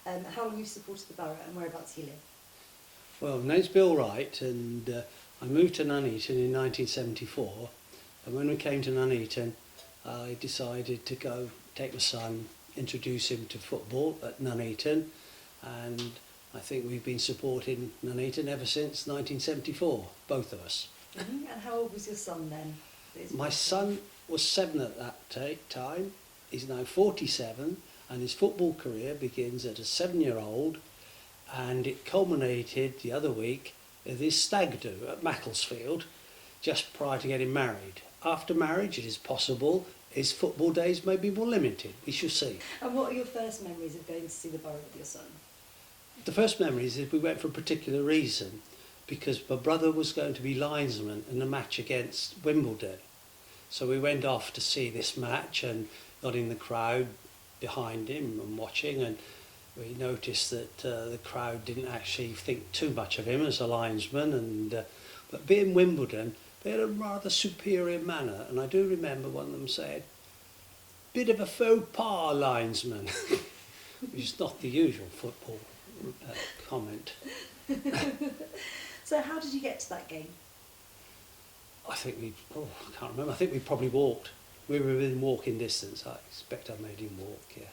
How long have you supported the borough and whereabouts do you live? Well, my name's Bill Wright, and I moved to Nuneaton in 1974. And when we came to Nuneaton, I decided to go take my son, introduce him to football at Nuneaton, and I think we've been supporting Nuneaton ever since 1974, both of us. And how old was your son then? My son was 7 at that time. He's now 47, and his football career begins at a 7-year-old, and it culminated the other week with his stag do at Macclesfield, just prior to getting married. After marriage, it is possible his football days may be more limited. We shall see. And what are your first memories of going to see the borough with your son? The first memories is we went for a particular reason, because my brother was going to be linesman in a match against Wimbledon. So we went off to see this match and got in the crowd behind him and watching, and we noticed that the crowd didn't actually think too much of him as a linesman, and but being Wimbledon, they had a rather superior manner, and I do remember one of them said, "Bit of a faux pas linesman," which is not the usual football comment. So how did you get to that game? I think I can't remember, I think we probably walked. We were within walking distance. I expect I made him walk, yeah.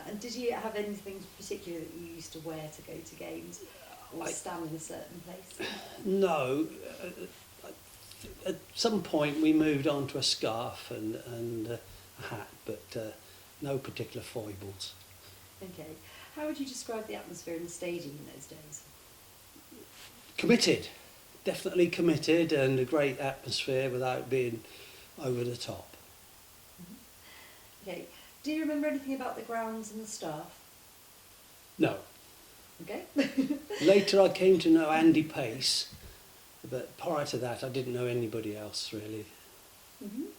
And did you have anything particular that you used to wear to go to games, or stand in a certain place? No. At some point we moved on to a scarf and a hat, but no particular foibles. Okay. How would you describe the atmosphere in the stadium in those days? Committed. Definitely committed, and a great atmosphere without being over the top. Okay. Do you remember anything about the grounds and the staff? No. Okay. Later I came to know Andy Pace, but prior to that I didn't know anybody else really.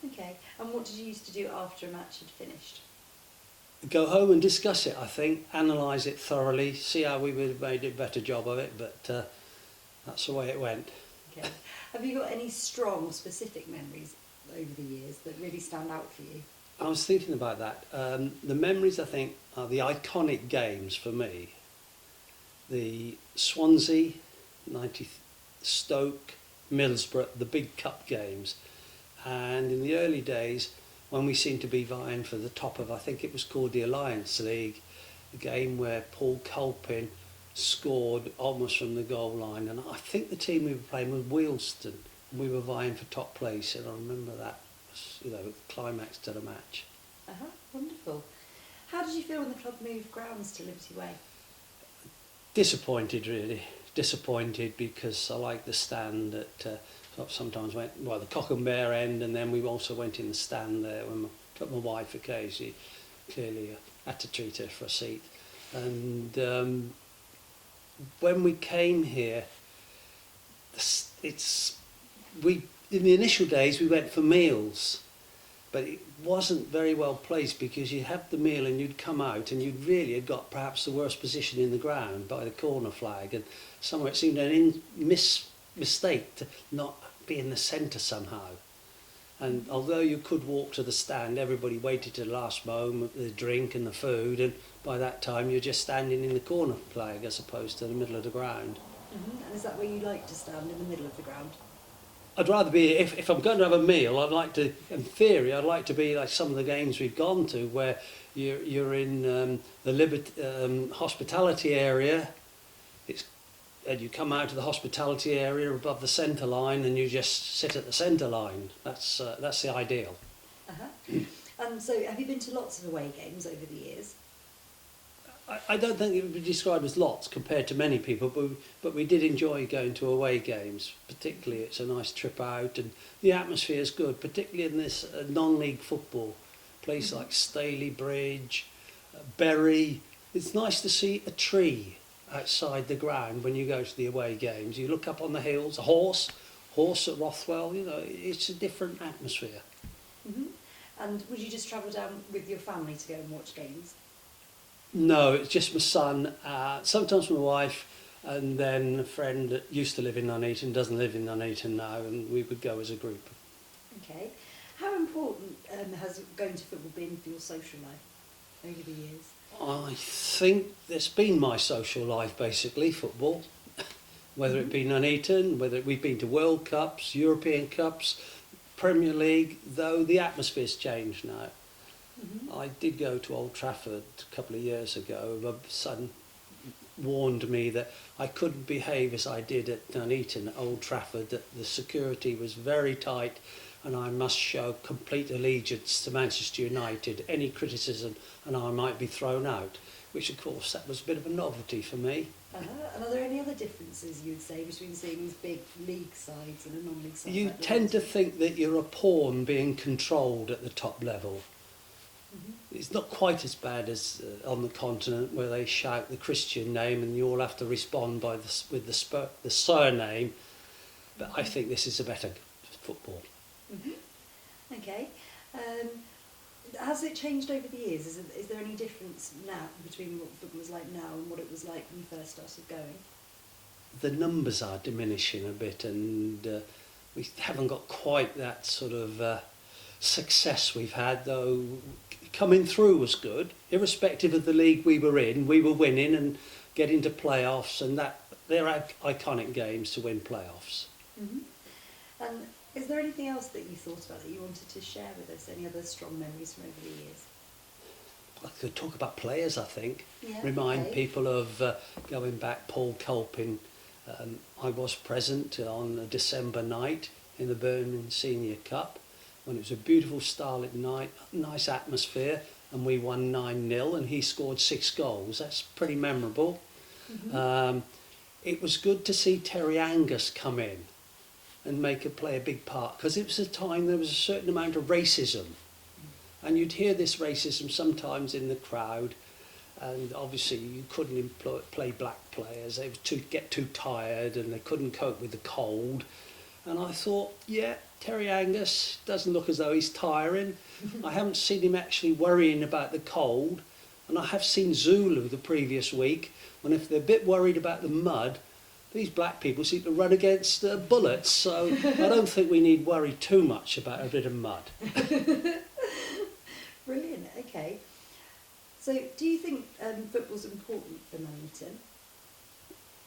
Okay. And what did you used to do after a match had finished? Go home and discuss it, I think, analyse it thoroughly, see how we would have made a better job of it, but that's the way it went. Okay. Have you got any strong, specific memories over the years that really stand out for you? I was thinking about that. The memories, I think, are the iconic games for me. The Swansea, 90, Stoke, Middlesbrough, the big cup games. And in the early days, when we seemed to be vying for the top of, I think it was called the Alliance League, a game where Paul Culpin scored almost from the goal line. And I think the team we were playing was Wealdstone. We were vying for top place, and I remember that was, climax to the match. Wonderful. How did you feel when the club moved grounds to Liberty Way? Disappointed, really. Disappointed, because I liked the stand that sometimes went, the Cock and Bear end, and then we also went in the stand there when I took my wife occasionally. Clearly had to treat her for a seat. And when we came here, in the initial days we went for meals, but it wasn't very well placed, because you'd have the meal and you'd come out and you'd really had got perhaps the worst position in the ground by the corner flag, and somewhere it seemed an mistake to not be in the centre somehow. And although you could walk to the stand, everybody waited to the last moment, the drink and the food, and by that time you're just standing in the corner flag as opposed to the middle of the ground. And is that where you like to stand, in the middle of the ground? I'd rather be, if I'm going to have a meal, I'd like to, in theory, I'd like to be like some of the games we've gone to, where you're in the hospitality area, and you come out of the hospitality area above the centre line, and you just sit at the centre line. That's the ideal. And so, have you been to lots of away games over the years? I don't think it would be described as lots compared to many people, but we did enjoy going to away games. Particularly, it's a nice trip out, and the atmosphere is good, particularly in this non-league football. Place like Staley Bridge, Bury. It's nice to see a tree outside the ground when you go to the away games. You look up on the hills, a horse at Rothwell, it's a different atmosphere. And would you just travel down with your family to go and watch games? No, it's just my son, sometimes my wife, and then a friend that used to live in Nuneaton, doesn't live in Nuneaton now, and we would go as a group. Okay. How important has going to football been for your social life over the years? I think it's been my social life basically, football. Whether it be Nuneaton, whether we've been to World Cups, European Cups, Premier League, though the atmosphere's changed now. I did go to Old Trafford a couple of years ago. My son warned me that I couldn't behave as I did at Nuneaton, at Old Trafford, that the security was very tight and I must show complete allegiance to Manchester United. Any criticism and I might be thrown out, which of course that was a bit of a novelty for me. And are there any other differences you would say between seeing these big league sides and a non-league side? You like tend to Liverpool? think that you're a pawn being controlled at the top level. It's not quite as bad as on the continent where they shout the Christian name and you all have to respond by with the surname. But I think this is a better football. Okay. Has it changed over the years? Is there any difference now between what football is like now and what it was like when you first started going? The numbers are diminishing a bit and we haven't got quite that sort of success we've had, though coming through was good. Irrespective of the league we were in, we were winning and getting to playoffs, and that they're iconic games to win playoffs. And is there anything else that you thought about that you wanted to share with us? Any other strong memories from over the years? I could talk about players, I think. Yeah, Remind okay. people of going back, Paul Culpin. I was present on a December night in the Birmingham Senior Cup when it was a beautiful starlit night, nice atmosphere, and we won 9-0 and he scored 6 goals. That's pretty memorable. It was good to see Terry Angus come in and play a big part, because it was a time there was a certain amount of racism, and you'd hear this racism sometimes in the crowd, and obviously you couldn't play black players. They would get too tired and they couldn't cope with the cold. And I thought, yeah, Terry Angus doesn't look as though he's tiring. I haven't seen him actually worrying about the cold. And I have seen Zulu the previous week, when if they're a bit worried about the mud, these black people seem to run against bullets. So I don't think we need worry too much about a bit of mud. Brilliant, okay. So do you think football's important for Nuneaton?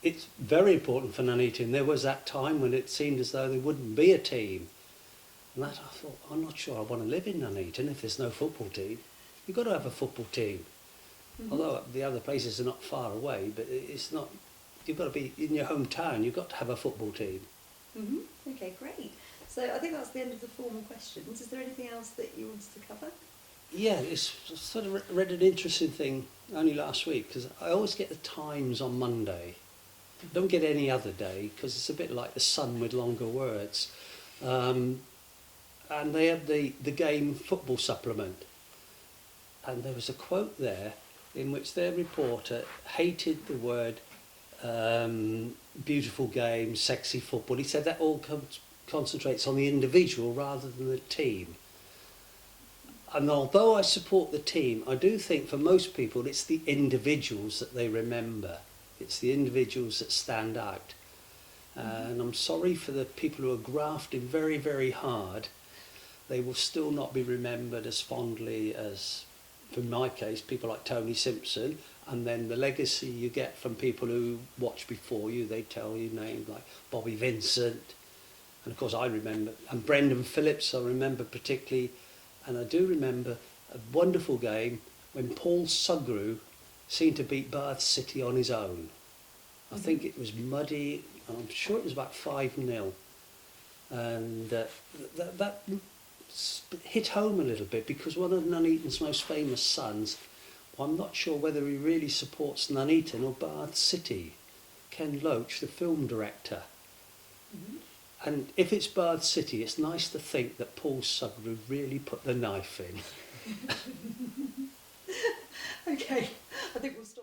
It's very important for Nuneaton. There was that time when it seemed as though there wouldn't be a team. And that I thought, I'm not sure I want to live in Nuneaton if there's no football team. You've got to have a football team. Although the other places are not far away, but it's not, you've got to be in your hometown, you've got to have a football team. Okay, great. So I think that's the end of the formal questions. Is there anything else that you wanted to cover? Yeah, it's sort of read an interesting thing only last week, because I always get the Times on Monday. Don't get any other day, because it's a bit like the Sun with longer words. And they had the game football supplement. And there was a quote there in which their reporter hated the word beautiful game, sexy football. He said that all concentrates on the individual rather than the team. And although I support the team, I do think for most people it's the individuals that they remember. It's the individuals that stand out. And I'm sorry for the people who are grafting very, very hard. They will still not be remembered as fondly as, for my case, people like Tony Simpson. And then the legacy you get from people who watch before you, they tell you names like Bobby Vincent. And of course I remember, and Brendan Phillips I remember particularly. And I do remember a wonderful game when Paul Sugru seemed to beat Bath City on his own. I think it was muddy, and I'm sure it was about 5-0. And that hit home a little bit, because one of Nuneaton's most famous sons, well, I'm not sure whether he really supports Nuneaton or Bath City, Ken Loach, the film director. And if it's Bath City, it's nice to think that Paul Sugru really put the knife in. Okay, I think we'll stop.